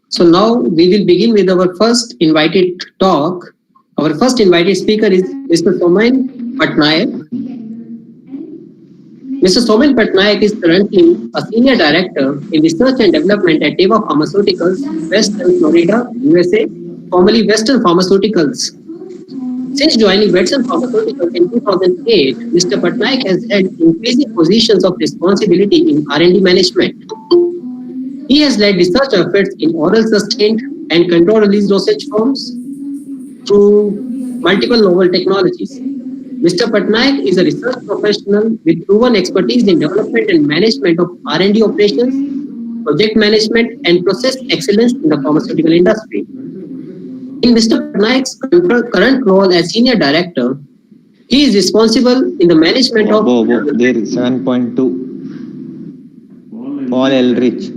So now we will begin with our first invited talk. Our first invited speaker is Mr. Somen Patnaik. Mr. Somen Patnaik is currently a senior director in research and development at Teva Pharmaceuticals, Western Florida, USA, formerly Western Pharmaceuticals. Since joining Western Pharmaceuticals in 2008, Mr. Patnaik has held increasing positions of responsibility in R&D management. He has led research efforts in oral sustained and controlled release dosage forms through multiple novel technologies. Mr. Patnaik is a research professional with proven expertise in development and management of R&D operations, project management, and process excellence in the pharmaceutical industry. In Mr. Patnaik's current role as senior director, he is responsible in the management of there is 7.2. Paul Elrich.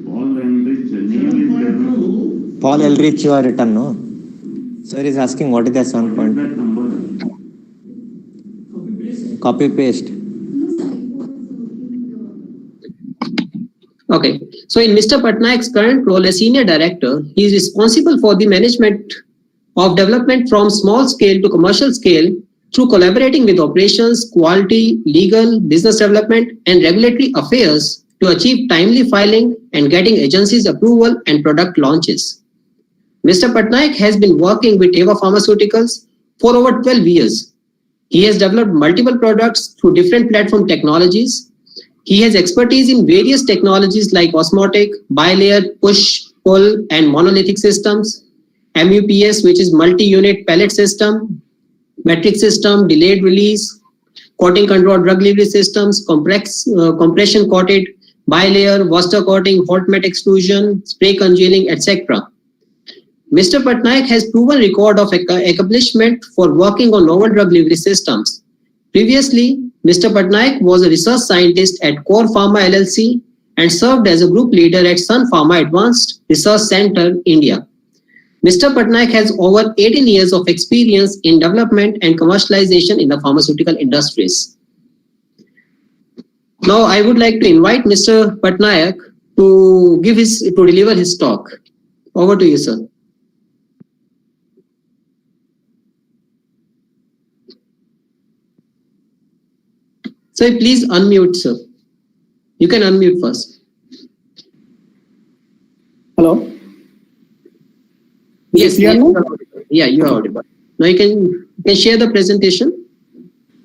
Paul Elrich, you are written, no? Sir is asking what is the 7.2. Copy paste. Okay. So in Mr. Patnaik's current role as senior director, he is responsible for the management of development from small scale to commercial scale through collaborating with operations, quality, legal, business development, and regulatory affairs to achieve timely filing and getting agencies approval and product launches. Mr. Patnaik has been working with Teva Pharmaceuticals for over 12 years. He has developed multiple products through different platform technologies. He has expertise in various technologies like osmotic, bilayer, push, pull, and monolithic systems, MUPS, which is multi-unit pellet system, metric system, delayed release, coating control drug delivery systems, compression coated, bilayer, Worcester coating, hot mat extrusion, spray congealing, etc. Mr. Patnaik has proven record of accomplishment for working on novel drug delivery systems. Previously, Mr. Patnaik was a research scientist at Core Pharma LLC and served as a group leader at Sun Pharma Advanced Research Center, India. Mr. Patnaik has over 18 years of experience in development and commercialization in the pharmaceutical industries. Now, I would like to invite Mr. Patnaik to deliver his talk. Over to you, sir. So please unmute, sir. You can unmute first. Hello. Yes, you are audible. Now you can share the presentation.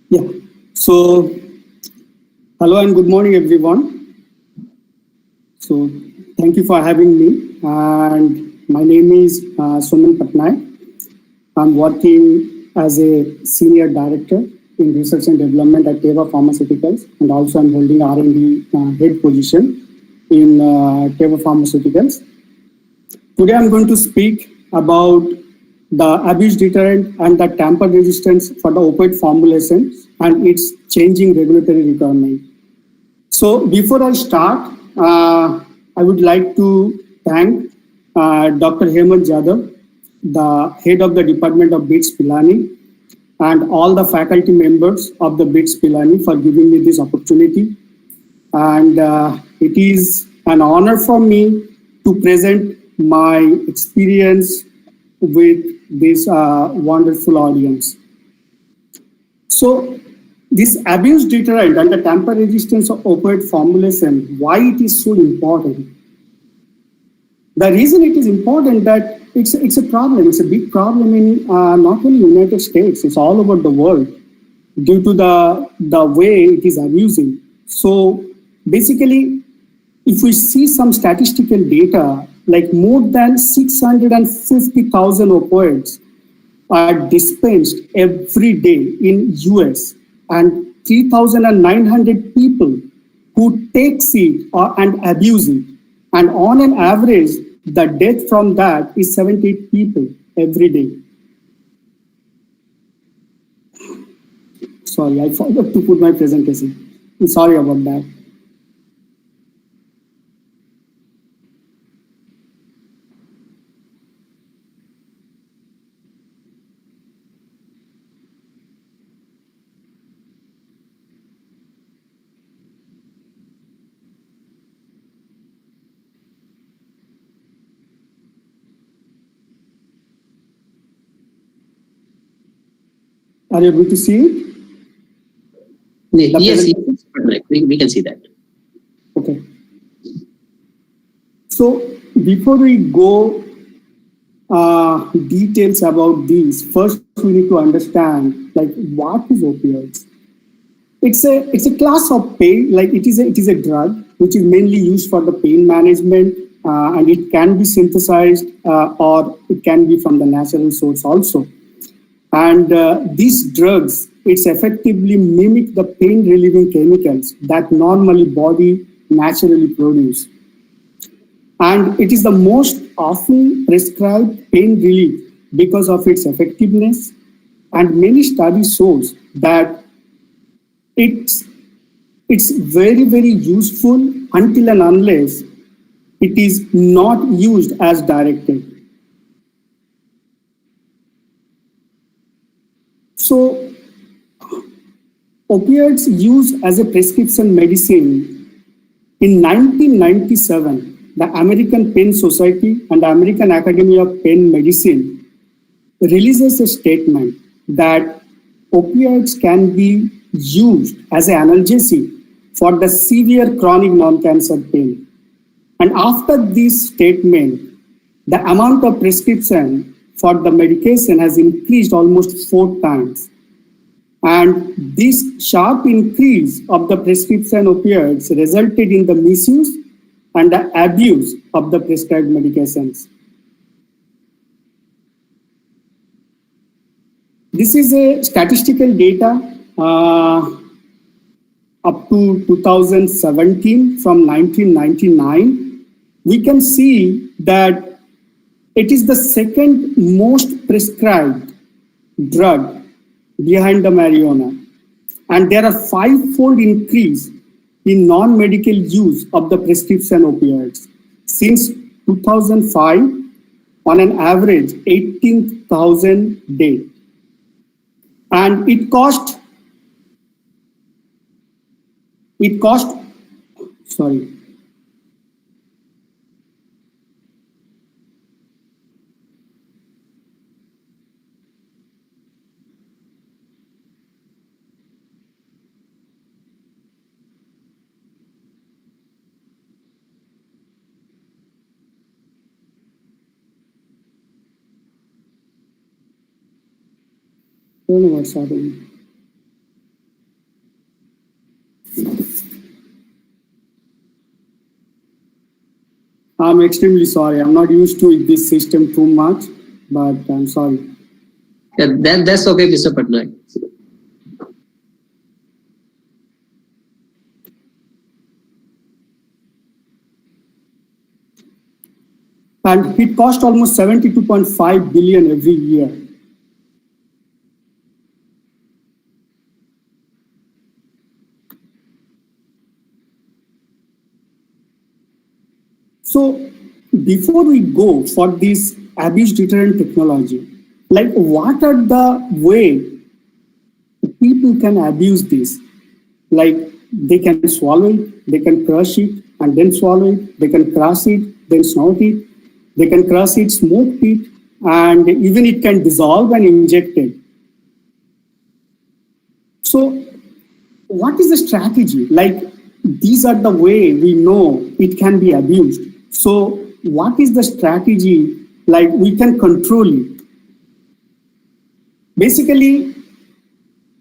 Yeah. So, hello and good morning, everyone. So, thank you for having me. And my name is Somen Patnaik. I'm working as a senior director in research and development at Teva Pharmaceuticals, and also I'm holding R&D head position in Teva Pharmaceuticals. Today I'm going to speak about the abuse deterrent and the tamper resistance for the opioid formulations and its changing regulatory requirement. So before I start, I would like to thank Dr. Hemant Jadhav, the head of the Department of BITS Pilani, and all the faculty members of the BITS Pilani for giving me this opportunity. And it is an honor for me to present my experience with this wonderful audience. So this abuse deterrent and the tamper resistance of opioid formulation, why it is so important? The reason it is important that it's a problem. It's a big problem in not only United States, it's all over the world due to the way it is abusing. So basically, if we see some statistical data, like more than 650,000 opioids are dispensed every day in US, and 3,900 people who takes it and abuse it. And on an average, the death from that is 78 people every day. Sorry, I forgot to put my presentation. I'm sorry about that. Are you able to see it? Yes, Mr. Patnaik, we can see that. Okay. So before we go details about these, first we need to understand like what is opioids. It's a class of pain, like it is a drug which is mainly used for the pain management, and it can be synthesized or it can be from the natural source also. And these drugs, it's effectively mimic the pain relieving chemicals that normally body naturally produce. And it is the most often prescribed pain relief because of its effectiveness. And many studies shows that it's it's very useful until and unless it is not used as directed. So opioids used as a prescription medicine in 1997, the American Pain Society and the American Academy of Pain Medicine releases a statement that opioids can be used as an analgesic for the severe chronic non-cancer pain. And after this statement, the amount of prescription for the medication has increased almost 4 times. And this sharp increase of the prescription opioids resulted in the misuse and the abuse of the prescribed medications. This is a statistical data up to 2017 from 1999. We can see that it is the second most prescribed drug behind the marijuana. And there are five-fold increase in non-medical use of the prescription opioids. Since 2005, on an average, 18,000 days. And sorry, I don't know what's happening. I'm extremely sorry. I'm not used to this system too much, but I'm sorry. Yeah, that's okay, Mr. Patnaik. And it cost almost 72.5 billion every year. So before we go for this abuse deterrent technology, like what are the way people can abuse this? Like they can swallow it, they can crush it and then swallow it, they can crush it, then snort it, they can crush it, smoke it, and even it can dissolve and inject it. So what is the strategy? Like these are the way we know it can be abused. So what is the strategy? Like we can control it. Basically,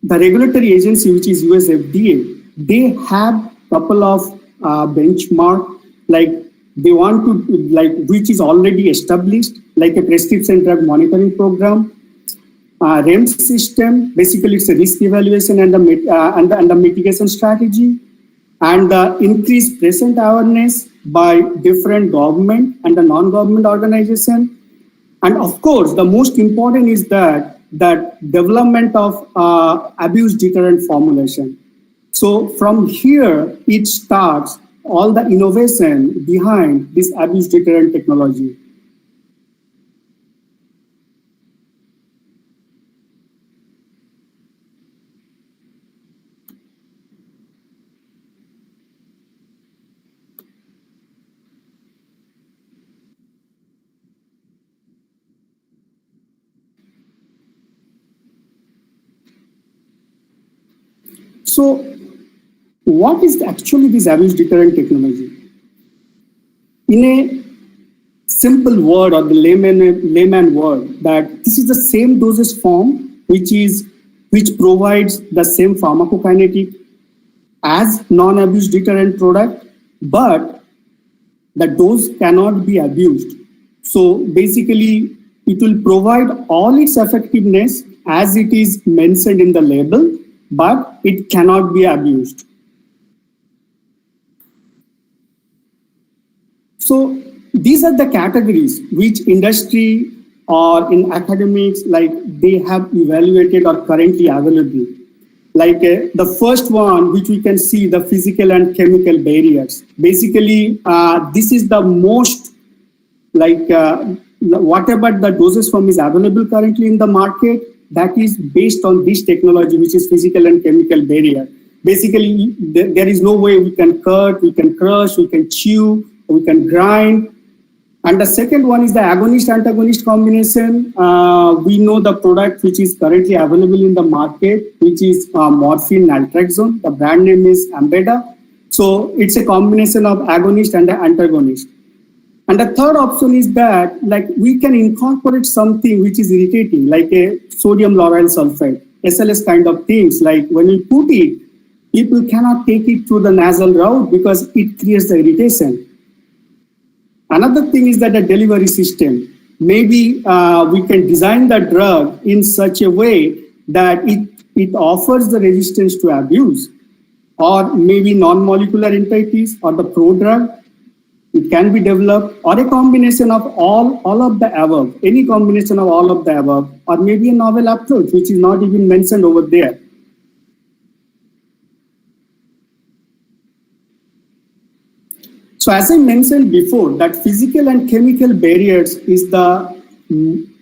the regulatory agency, which is US FDA, they have couple of benchmark, like they want to, like which is already established, like a prescription drug monitoring program, REMS system. Basically, it's a risk evaluation and the mitigation strategy, and the increased present awareness by different government and the non-government organization. And of course, the most important is that development of abuse deterrent formulation. So from here, it starts all the innovation behind this abuse deterrent technology. So what is actually this abuse deterrent technology? In a simple word or the layman word, that this is the same dosage form which provides the same pharmacokinetic as non-abuse deterrent product, but the dose cannot be abused. So basically, it will provide all its effectiveness as it is mentioned in the label, but it cannot be abused. So these are the categories which industry or in academics, like they have evaluated or currently available. Like the first one, which we can see, the physical and chemical barriers. Basically, this is the most, like whatever the dosage form is available currently in the market, that is based on this technology, which is physical and chemical barrier. Basically, there is no way we can cut, we can crush, we can chew, we can grind. And the second one is the agonist-antagonist combination. We know the product which is currently available in the market, which is morphine naltrexone. The brand name is Ambeda. So it's a combination of agonist and antagonist. And the third option is that, like, we can incorporate something which is irritating, like a sodium lauryl sulfate, SLS kind of things. Like when we put it, people cannot take it through the nasal route because it creates the irritation. Another thing is that the delivery system. Maybe we can design the drug in such a way that it offers the resistance to abuse, or maybe non-molecular entities or the prodrug. It can be developed, or a combination of all of the above, any combination of all of the above, or maybe a novel approach, which is not even mentioned over there. So as I mentioned before, that physical and chemical barriers is the,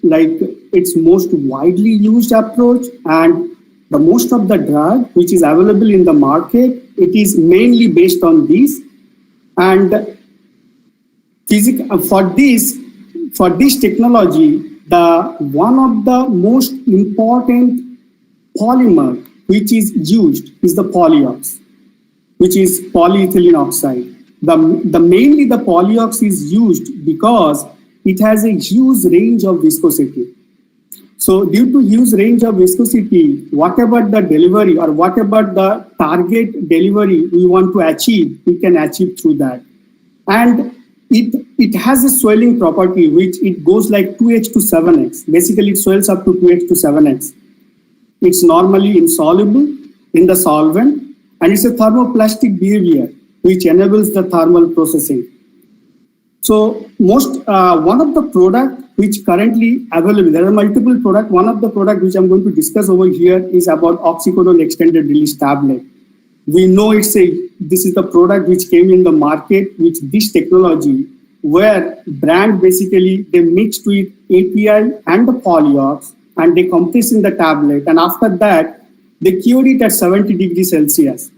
like, its most widely used approach, and the most of the drug which is available in the market, it is mainly based on these. And for this technology, the one of the most important polymer which is used is the polyox, which is polyethylene oxide. Mainly the polyox is used because it has a huge range of viscosity. So due to huge range of viscosity, whatever the delivery or whatever the target delivery we want to achieve, we can achieve through that. And it has a swelling property which it goes like 2x to 7x. Basically, it swells up to 2x to 7x. It's normally insoluble in the solvent, and it's a thermoplastic behavior which enables the thermal processing. So one of the product which currently available, there are multiple products. One of the product which I'm going to discuss over here is about oxycodone extended release tablet. We know this is the product which came in the market with this technology, where brand basically they mixed with API and the polyox and they compress in the tablet, and after that they cured it at 70 degrees Celsius.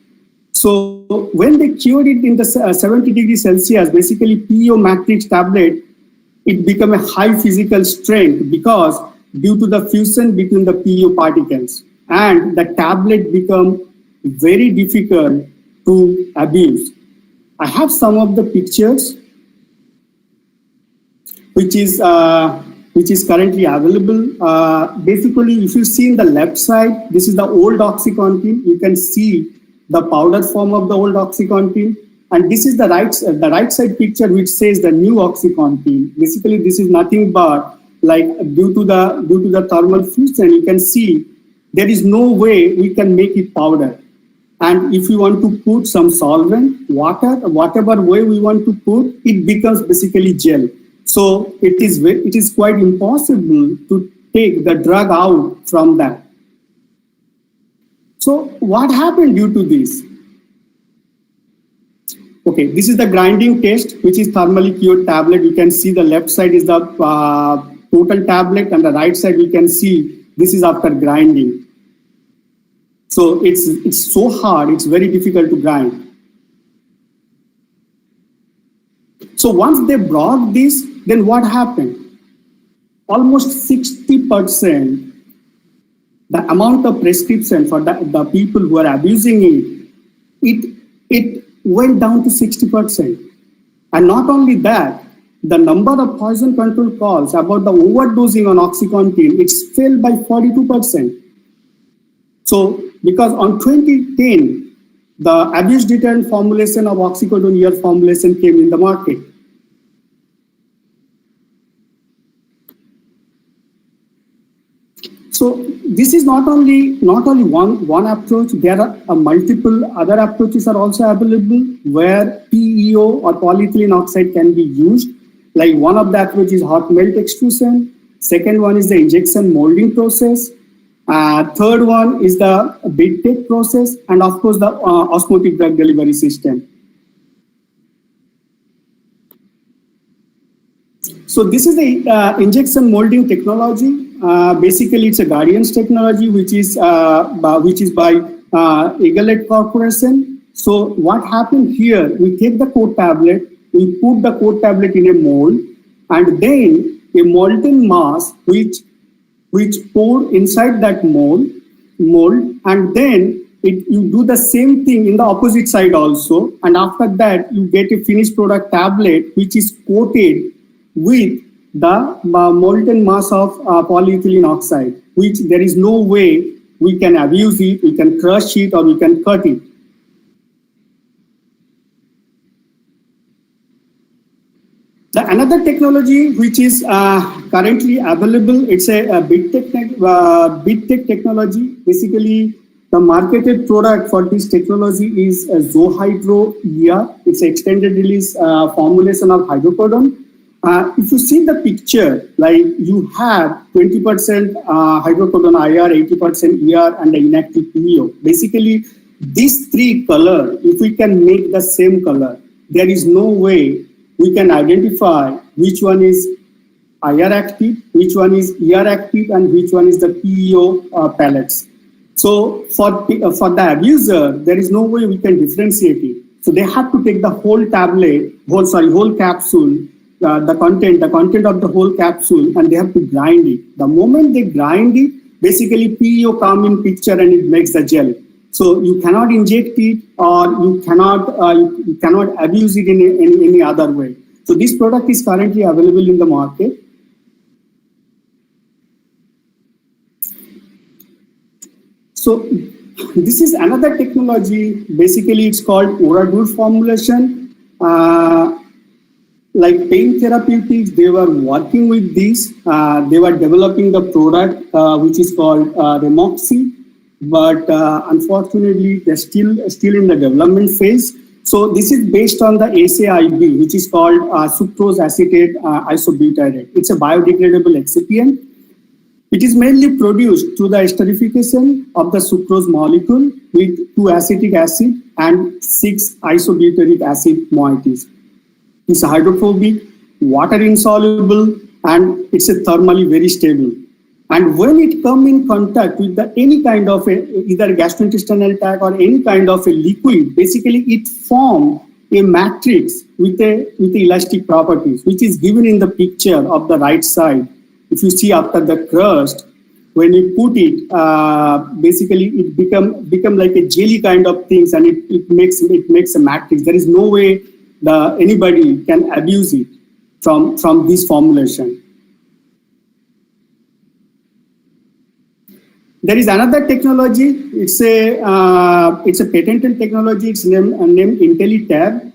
So when they cured it in the 70 degrees Celsius, basically PO matrix tablet, it became a high physical strength because due to the fusion between the PO particles, and the tablet become very difficult to abuse. I have some of the pictures which is currently available. Basically, if you see in the left side, this is the old OxyContin. You can see the powder form of the old OxyContin, and this is the right side picture which says the new OxyContin. Basically, this is nothing but, like, due to the thermal fusion, you can see there is no way we can make it powder. And if you want to put some solvent, water, whatever way we want to put, it becomes basically gel. So it is quite impossible to take the drug out from that. So what happened due to this? Okay, this is the grinding test, which is thermally cured tablet. You can see the left side is the total tablet, and the right side you can see this is after grinding. So it's so hard, it's very difficult to grind. So once they brought this, then what happened? Almost 60% the amount of prescription for the people who are abusing it went down to 60%. And not only that, the number of poison control calls about the overdosing on OxyContin, it's fell by 42%. So, because on 2010, the abuse deterrent formulation of oxycodone year formulation came in the market. So this is not only one approach. There are multiple other approaches are also available where PEO or polyethylene oxide can be used. Like one of the approaches is hot melt extrusion. Second one is the injection molding process. Third one is the BID-TEC process, and of course the osmotic drug delivery system. So this is the injection molding technology. Basically, it's a Guardian's technology, which is by Eaglet Corporation. So what happened here? We take the code tablet, we put the code tablet in a mold, and then a molten mass which pour inside that mold, and then you do the same thing in the opposite side also, and after that you get a finished product tablet which is coated with the molten mass of polyethylene oxide, which there is no way we can abuse it, we can crush it, or we can cut it. The another technology which is currently available, it's a BID-TEC technology. Basically, the marketed product for this technology is Zohydro ER. It's an extended release formulation of hydrocodone. If you see the picture, like you have 20% hydrocodone IR, 80% ER, and the inactive PEO. Basically, these three colors, if we can make the same color, there is no way we can identify which one is IR active, which one is ER active, and which one is the PEO pellets. So for the abuser, there is no way we can differentiate it. So they have to take the whole tablet, whole capsule, the content of the whole capsule, and they have to grind it. The moment they grind it, basically PEO come in picture and it makes the gel. So you cannot inject it, or you cannot abuse it in any other way. So this product is currently available in the market. So this is another technology. Basically, it's called Oradur formulation. Like Pain Therapeutics, they were working with this. They were developing the product which is called Remoxy, but unfortunately, they're still in the development phase. So this is based on the SAIB, which is called sucrose acetate isobutyrate. It's a biodegradable excipient. It is mainly produced through the esterification of the sucrose molecule with 2 acetic acid and 6 isobutyric acid moieties. It's hydrophobic, water insoluble, and it's a thermally very stable. And when it comes in contact with any kind of either gastrointestinal tract or any kind of a liquid, basically it forms a matrix with elastic properties, which is given in the picture of the right side. If you see after the crust, when you put it, basically it become like a jelly kind of things, and it makes a matrix. There is no way anybody can abuse it from this formulation. There is another technology. It's a patented technology. It's named IntelliTab.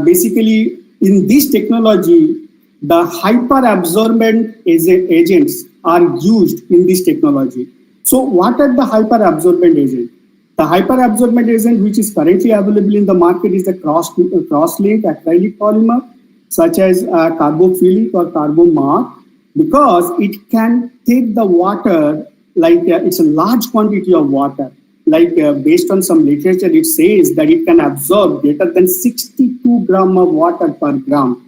Basically, in this technology, the hyperabsorbent agents are used in this technology. So what are the hyperabsorbent agents? The hyperabsorbent agent which is currently available in the market is the cross-linked acrylic polymer, such as carbophilic or carbomark, because it can take the water, like it's a large quantity of water. Like based on some literature, it says that it can absorb greater than 62 grams of water per gram.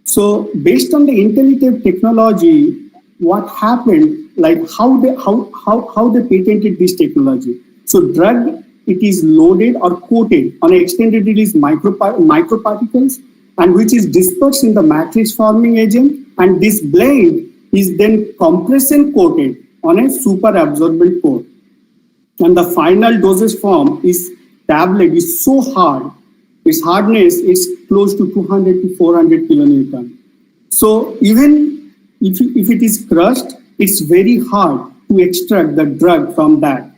So based on the IntelliTab technology, what happened, like how they patented this technology. So drug, it is loaded or coated on extended release microparticles, and which is dispersed in the matrix forming agent, and this blend is then compression coated on a super absorbent core. And the final dosage form is tablet is so hard, its hardness is close to 200 to 400 kilonewton. So even if it is crushed, it's very hard to extract the drug from that.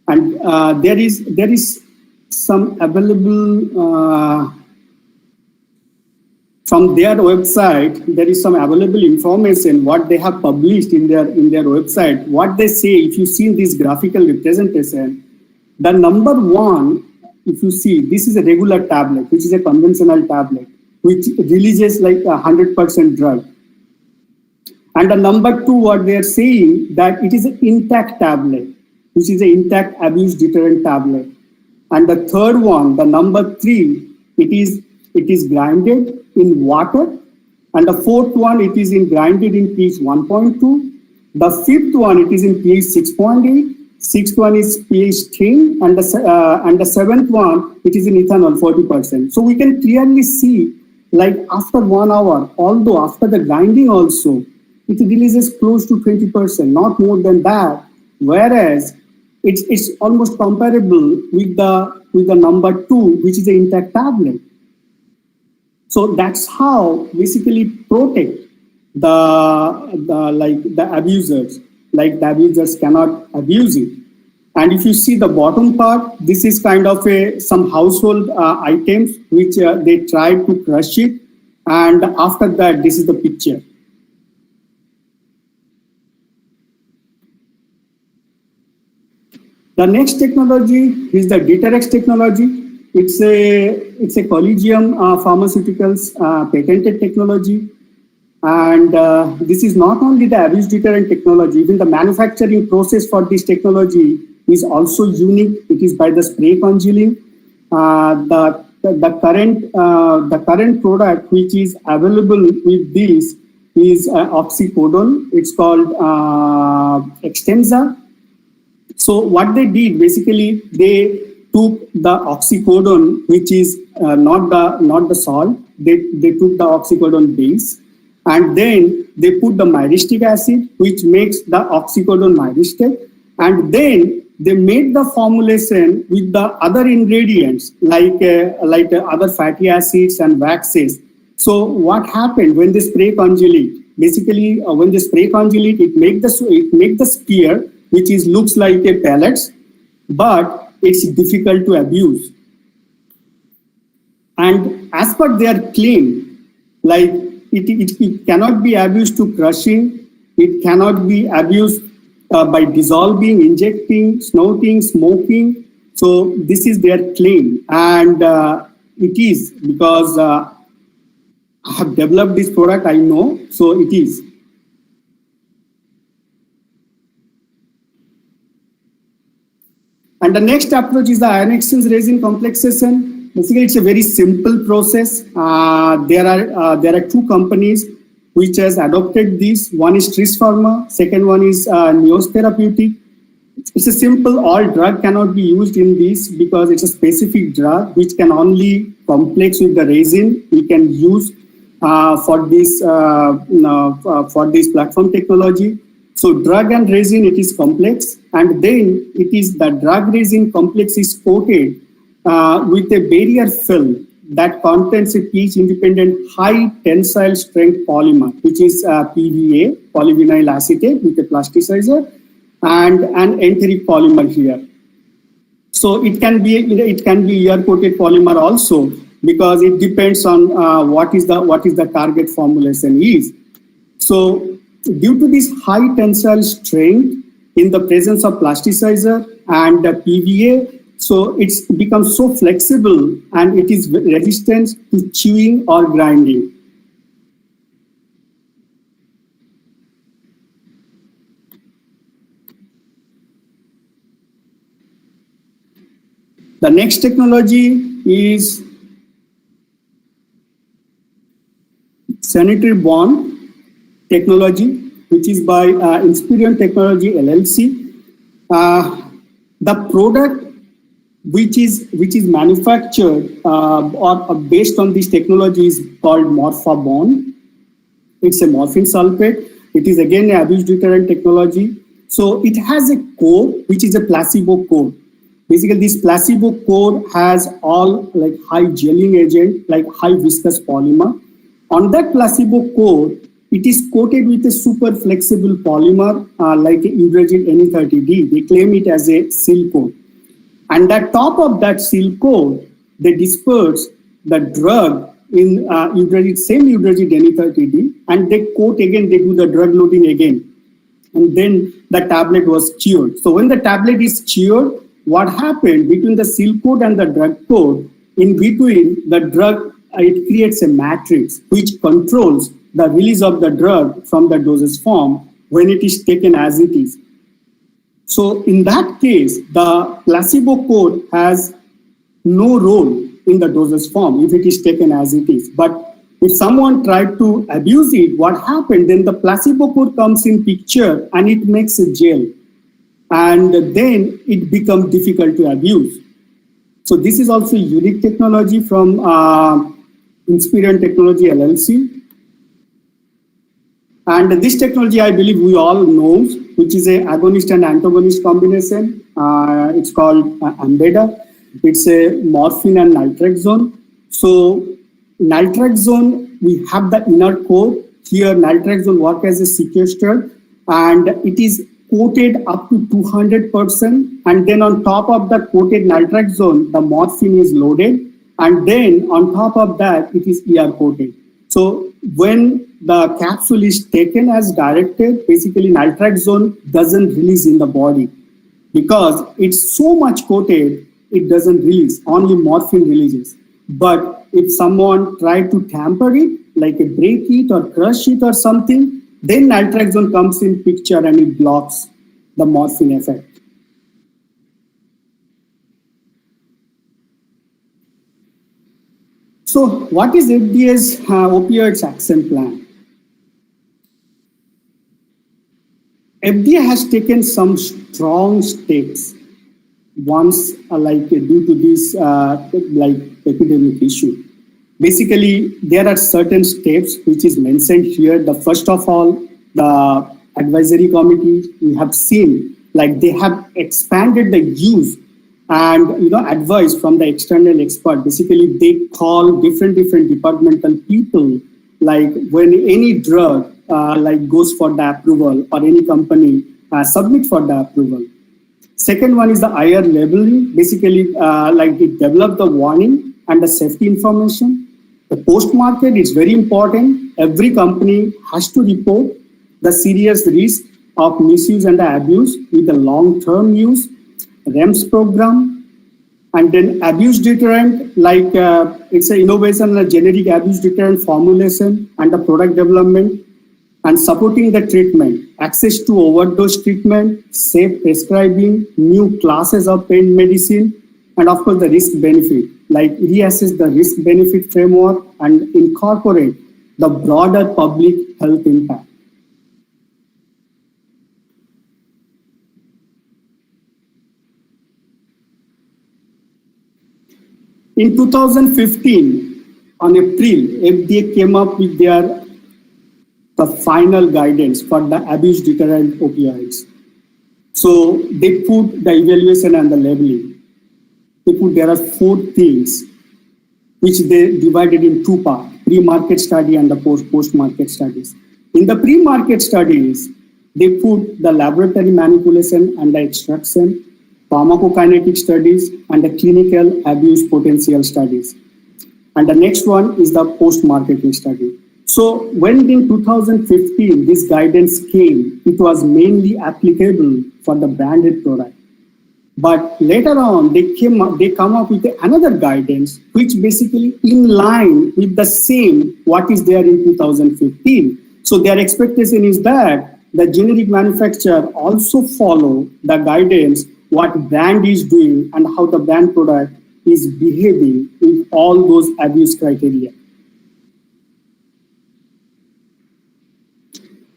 And there is some available from their website. There is some available information what they have published in their website. What they say, if you see this graphical representation, the number one, if you see, this is a regular tablet, which is a conventional tablet, which releases like 100% drug. And the number two, what they are saying, that it is an intact tablet, which is an intact abuse deterrent tablet. And the third one, the number three, it is grinded in water. And the fourth one, it is grinded in pH 1.2. The fifth one, it is in pH 6.8. Sixth one is pH 10, and the seventh one, it is in ethanol 40%. So we can clearly see, like after 1 hour, although after the grinding also, it releases close to 20%, not more than that. Whereas it's almost comparable with the number two, which is the intact tablet. So that's how basically protect the abusers. Like the abusers cannot abuse it. And if you see the bottom part, this is kind of some household items which they try to crush it. And after that, this is the picture. The next technology is the DETERx technology. It's a Collegium Pharmaceuticals patented technology. And this is not only the abuse deterrent technology, even the manufacturing process for this technology is also unique. It is by the spray congealing. The current product which is available with this is oxycodone. It's called Extenza. So what they did, basically, they took the oxycodone, which is not the salt. They took the oxycodone base, and then they put the myristic acid, which makes the oxycodone myristic, and then they made the formulation with the other ingredients like other fatty acids and waxes. So what happened when they spray congelate? Basically, when they spray congelate, it make the spear, which looks like a pellet, but it's difficult to abuse. And as per their claim, like it cannot be abused to crushing, it cannot be abused by dissolving, injecting, snorting, smoking. So this is their claim, and it is because I have developed this product, I know, so it is. And the next approach is the ion exchange resin complexation. Basically, it's a very simple process. There are two companies which has adopted this. One is Tris Pharma, second one is Neos Therapeutic. It's a simple, all drug cannot be used in this because it's a specific drug which can only complex with the resin we can use for this platform technology. So drug and resin, it is complex, and then it is the drug resin complex is coated with a barrier film that contains a pH-independent high tensile strength polymer, which is PVA, polyvinyl acetate with a plasticizer, and an enteric polymer here. So it can be air-coated polymer also, because it depends on what is the target formulation is. So due to this high tensile strength in the presence of plasticizer and PVA, so it's becomes so flexible and it is resistant to chewing or grinding. The next technology is sanitary bond technology, which is by Inspirion Technology LLC. The product which is manufactured or based on this technology is called Morphabond. It's a morphine sulfate. It is again an abuse deterrent technology. So it has a core, which is a placebo core. Basically, this placebo core has all like high gelling agent, like high viscous polymer. On that placebo core, it is coated with a super flexible polymer like Eudragit Ne30D. They claim it as a seal coat. And at top of that seal coat, they disperse the drug in same Eudragit Ne30D, and they coat again, they do the drug loading again. And then the tablet was cured. So when the tablet is cured, what happened between the seal coat and the drug coat, in between the drug, it creates a matrix which controls the release of the drug from the dosage form when it is taken as it is. So in that case, the placebo coat has no role in the dosage form if it is taken as it is. But if someone tried to abuse it, what happened? Then the placebo coat comes in picture and it makes a gel. And then it becomes difficult to abuse. So this is also unique technology from Inspirion Technology LLC. And this technology, I believe we all know, which is a agonist and antagonist combination. It's called Ambeda. It's a morphine and naltrexone. So naltrexone, we have the inner core. Here, naltrexone works as a sequester, and it is coated up to 200%. And then on top of the coated naltrexone, the morphine is loaded. And then on top of that, it is ER coated. So when the capsule is taken as directed, basically naltrexone doesn't release in the body because it's so much coated, it doesn't release, only morphine releases. But if someone tried to tamper it, like a break it or crush it or something, then naltrexone comes in picture and it blocks the morphine effect. So what is FDA's opioids action plan? FDA has taken some strong steps once due to this epidemic issue. Basically, there are certain steps which is mentioned here. The first of all, the advisory committee, we have seen like they have expanded the use and advice from the external expert. Basically, they call different departmental people, like when any drug goes for the approval or any company submit for the approval. Second one is the IR labeling. Basically, it develop the warning and the safety information. The post-market is very important. Every company has to report the serious risk of misuse and the abuse with the long-term use, REMS program, and then abuse deterrent, it's an innovation and a generic abuse deterrent formulation and the product development, and supporting the treatment, access to overdose treatment, safe prescribing, new classes of pain medicine, and of course the risk benefit, like reassess the risk benefit framework and incorporate the broader public health impact. In 2015, on April, FDA came up with the final guidance for the abuse deterrent opioids. So they put the evaluation and the labeling. There are 4 things which they divided in 2 parts, pre-market study and the post-market studies. In the pre-market studies, they put the laboratory manipulation and the extraction, pharmacokinetic studies, and the clinical abuse potential studies. And the next one is the post-marketing study. So when in 2015 this guidance came, it was mainly applicable for the branded product. But later on, they come up with another guidance, which basically in line with the same what is there in 2015. So their expectation is that the generic manufacturer also follow the guidance, what brand is doing and how the brand product is behaving with all those abuse criteria.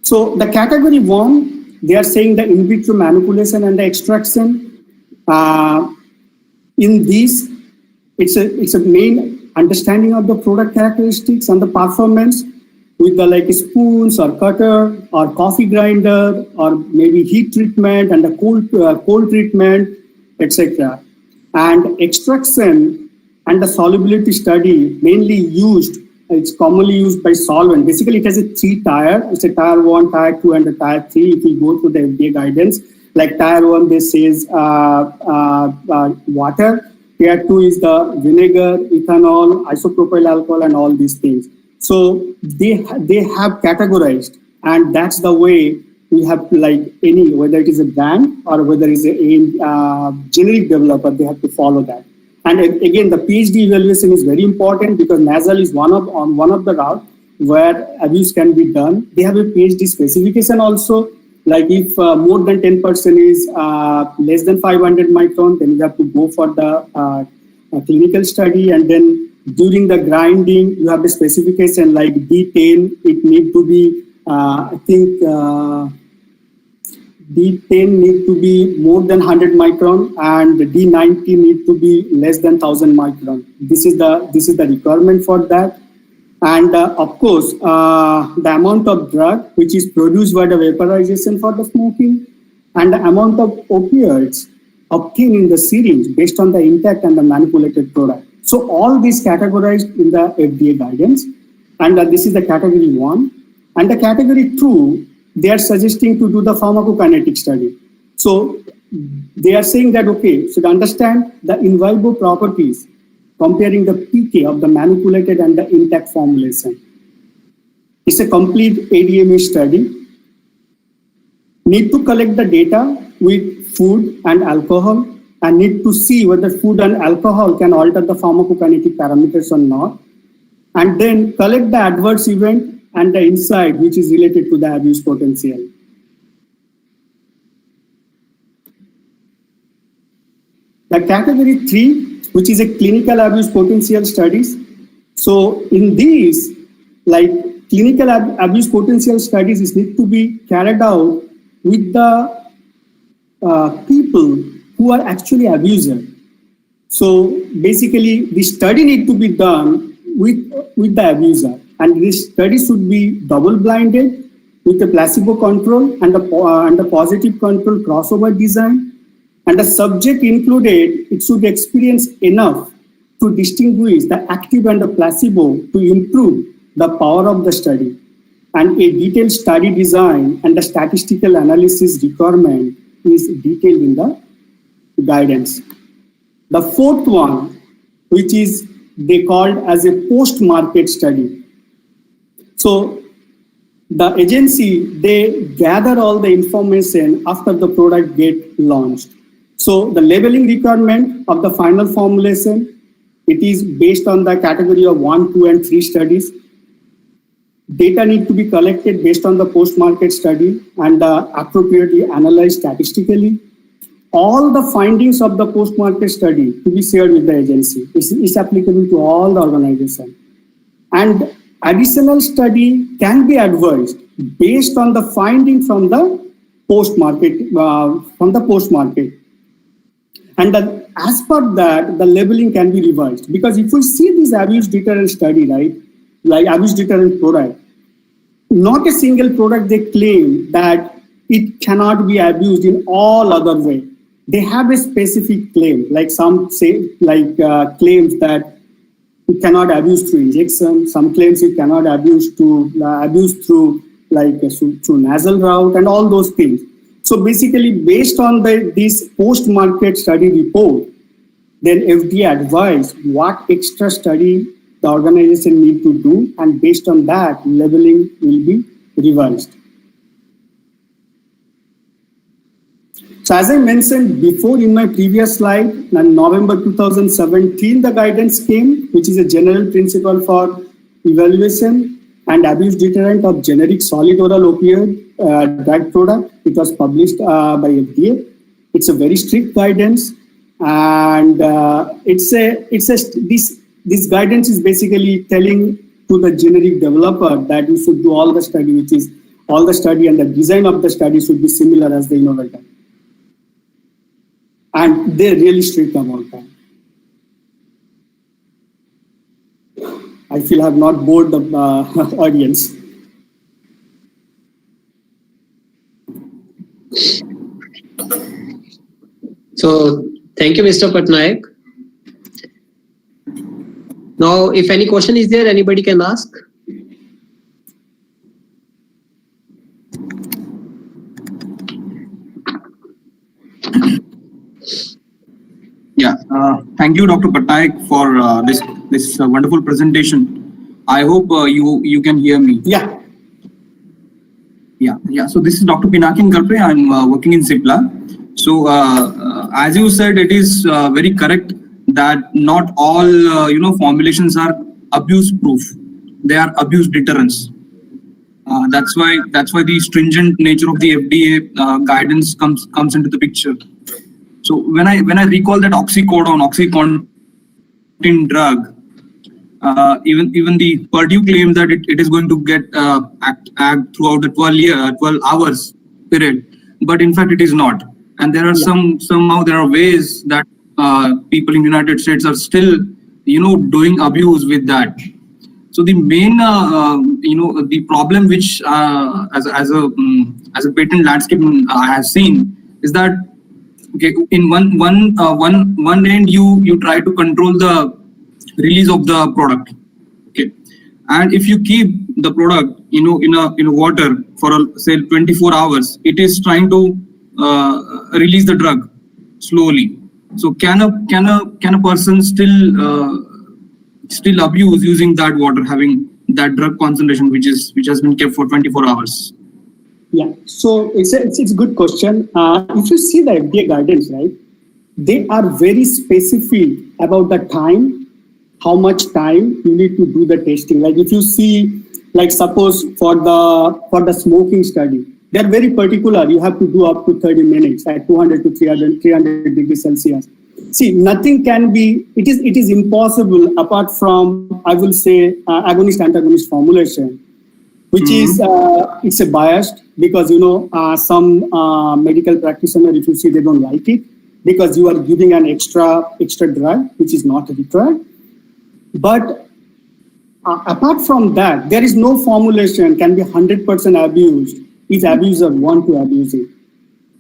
So the category 1, they are saying the in vitro manipulation and the extraction. In this, it's a main understanding of the product characteristics and the performance. with the like spoons or cutter or coffee grinder or maybe heat treatment and the cold treatment, etc. And extraction and the solubility study mainly used, it's commonly used by solvent. Basically, it has a 3 tier. It's a tier 1, tier 2, and a tier 3. If you go through the FDA guidance, like tier 1, this says water. Tier 2 is the vinegar, ethanol, isopropyl alcohol, and all these things. So they have categorized, and that's the way we have to, like any, whether it is a brand or whether it is a generic developer, they have to follow that. And again, the PhD evaluation is very important because nasal is one of the route where abuse can be done. They have a PhD specification also. Like if more than 10% is less than 500 micron, then you have to go for the clinical study. And then during the grinding, you have the specification like D10. It need to be, I think. D10 need to be more than 100 micron and D90 need to be less than 1000 micron. This is the requirement for that. And of course, the amount of drug which is produced by the vaporization for the smoking and the amount of opioids obtained in the syringe based on the intact and the manipulated product. So all these categorized in the FDA guidance. And this is the category 1. And the category 2, they are suggesting to do the pharmacokinetic study. So they are saying that, okay, so to understand the in vivo properties, comparing the PK of the manipulated and the intact formulation. It's a complete ADME study. Need to collect the data with food and alcohol and need to see whether food and alcohol can alter the pharmacokinetic parameters or not. And then collect the adverse event and the insight which is related to the abuse potential. The category 3, which is a clinical abuse potential studies. So in these, like clinical abuse potential studies is need to be carried out with the people who are actually abusers. So basically the study need to be done with the abuser. And this study should be double-blinded with a placebo control and the positive control crossover design. And the subject included, it should experience enough to distinguish the active and the placebo to improve the power of the study. And a detailed study design and the statistical analysis requirement is detailed in the guidance. The 4th one, which is they called as a post-market study. So the agency, they gather all the information after the product get launched. So the labeling requirement of the final formulation, it is based on the category of 1, 2, and 3 studies. Data need to be collected based on the post-market study and appropriately analyzed statistically. All the findings of the post-market study to be shared with the agency. It's applicable to all the organization. And additional study can be advised based on the finding from the post-market. And as per that, the labeling can be revised. Because if we see this abuse deterrent study, right, like abuse deterrent product, not a single product they claim that it cannot be abused in all other way. They have a specific claim, like some say, like claims that you cannot abuse through injection. Some claims you cannot abuse through like through nasal route and all those things. So basically, based on this post-market study report, then FDA advised what extra study the organization need to do, and based on that, labeling will be revised. So as I mentioned before in my previous slide, in November 2017, the guidance came, which is a general principle for evaluation and abuse deterrent of generic solid oral opioid drug product. It was published by FDA. It's a very strict guidance, and this guidance is basically telling to the generic developer that you should do all the study, which is all the study and the design of the study should be similar as the innovator. And they're really strict about that. I feel I have not bored the audience. So thank you, Mr. Patnaik. Now, if any question is there, anybody can ask. Yeah, thank you, Dr. Patnaik, for this wonderful presentation. I hope you can hear me. Yeah. Yeah. So this is Dr. Pinakin Galpe. I'm working in Cipla. So as you said, it is very correct that not all formulations are abuse proof. They are abuse deterrents. That's why the stringent nature of the FDA guidance comes into the picture. So when I recall that oxycodone drug, even the Purdue claims that it is going to get act throughout the 12 hours period, but in fact it is not. And there are somehow there are ways that people in the United States are still doing abuse with that. So the main the problem which as a patent landscape I have seen is that okay, in one end you try to control the release of the product, okay, and if you keep the product in a water for say 24 hours, it is trying to release the drug slowly. So can a person still abuse using that water, having that drug concentration which has been kept for 24 hours? Yeah, so it's a good question. If you see the FDA guidance, right, they are very specific about the time, how much time you need to do the testing. Like if you see, like suppose for the smoking study, they're very particular. You have to do up to 30 minutes at 200 to 300 degrees Celsius. See, nothing can be. It is impossible apart from, I will say, agonist antagonist formulation, which is it's a biased, because some medical practitioner, if you see, they don't like it because you are giving an extra drug which is not required. But apart from that, there is no formulation can be 100% abused if abuser want to abuse it.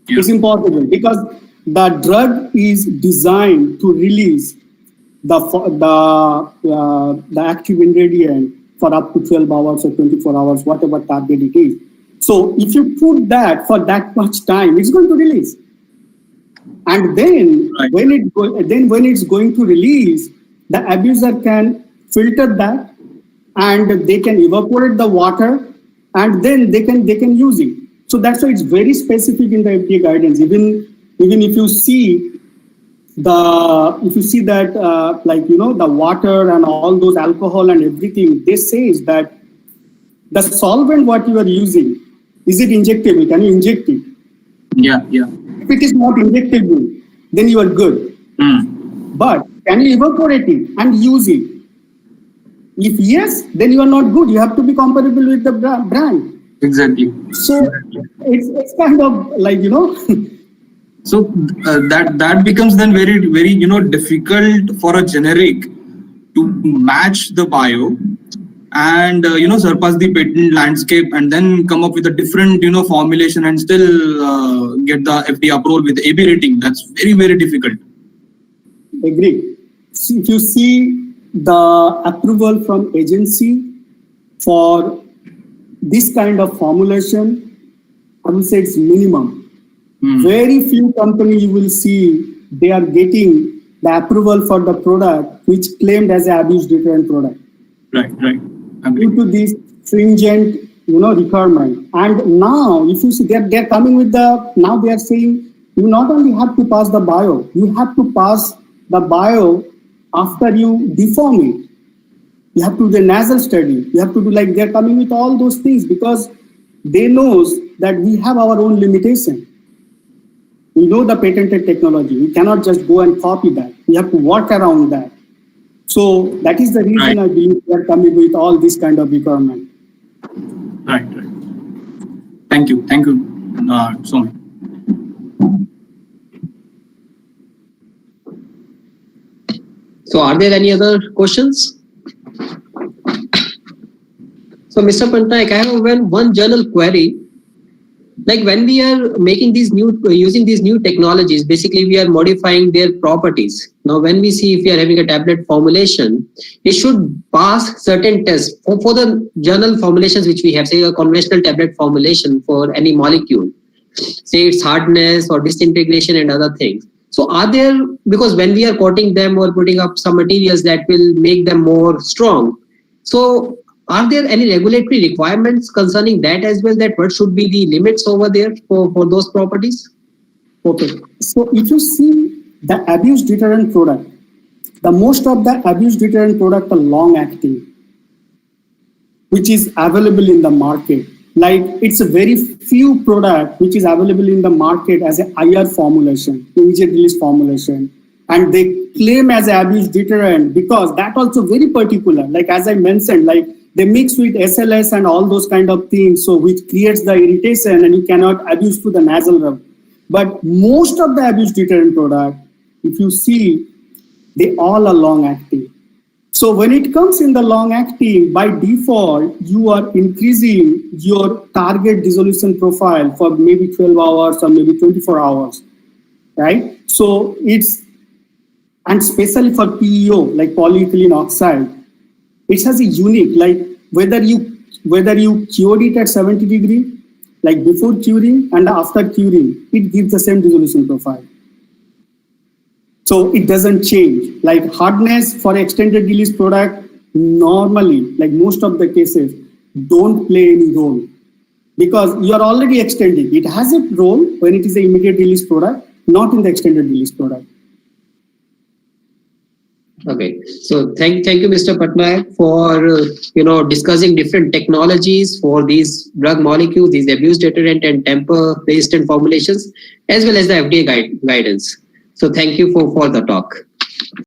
Yeah. It's impossible because the drug is designed to release the active ingredient for up to 12 hours or 24 hours, whatever target it is. So if you put that for that much time, it's going to release. And then when it's going to release, the abuser can filter that and they can evaporate the water and then they can use it. So that's why it's very specific in the FDA guidance. Even if you see that the water and all those alcohol and everything, they say is that the solvent what you are using, is it injectable? Can you inject it? Yeah. If it is not injectable, then you are good. But can you evaporate it and use it? If yes, then you are not good. You have to be comparable with the brand. Exactly. So it's kind of like So that becomes then very very difficult for a generic to match the bio and surpass the patent landscape and then come up with a different formulation and still get the FDA approval with AB rating. That's very very difficult. Agree. If you see the approval from agency for this kind of formulation, I would say it's minimum. Very few companies you will see they are getting the approval for the product which claimed as an abuse deterrent product. Right. Due to this stringent requirement. And now if you see they're coming with now they are saying you not only have to pass the bio, you have to pass the bio after you deform it. You have to do the nasal study. You have to do they're coming with all those things because they knows that we have our own limitation. We know the patented technology. We cannot just go and copy that. We have to work around that. So that is the reason I believe we are coming with all this kind of requirement. Right. Thank you so much. So are there any other questions? So Mr. Patnaik, I have one journal query. Like when we are making these using these new technologies, basically we are modifying their properties. Now, when we see if we are having a tablet formulation, it should pass certain tests for the general formulations which we have, say a conventional tablet formulation for any molecule, say its hardness or disintegration and other things. So are there, because when we are coating them or putting up some materials that will make them more strong, so are there any regulatory requirements concerning that as well, that what should be the limits over there for those properties? Okay, so if you see the abuse deterrent product, the most of the abuse deterrent product are long acting, which is available in the market. Like it's a very few product which is available in the market as an IR formulation, immediate release formulation. And they claim as an abuse deterrent because that also very particular. Like as I mentioned, like they mix with SLS and all those kind of things, so which creates the irritation and you cannot abuse to the nasal route. But most of the abuse deterrent product, if you see, they all are long acting. So when it comes in the long acting, by default, you are increasing your target dissolution profile for maybe 12 hours or maybe 24 hours, right? So it's, and especially for PEO, like polyethylene oxide, it has a unique, like whether you cured it at 70 degree, like before curing and after curing, it gives the same dissolution profile. So it doesn't change. Like hardness for extended release product, normally, like most of the cases, don't play any role because you're already extending. It has a role when it is an immediate release product, not in the extended release product. Okay, so thank you, Mr. Patnaik, for discussing different technologies for these drug molecules, these abuse deterrent and tamper-resistant formulations, as well as the FDA guidance. So thank you for the talk.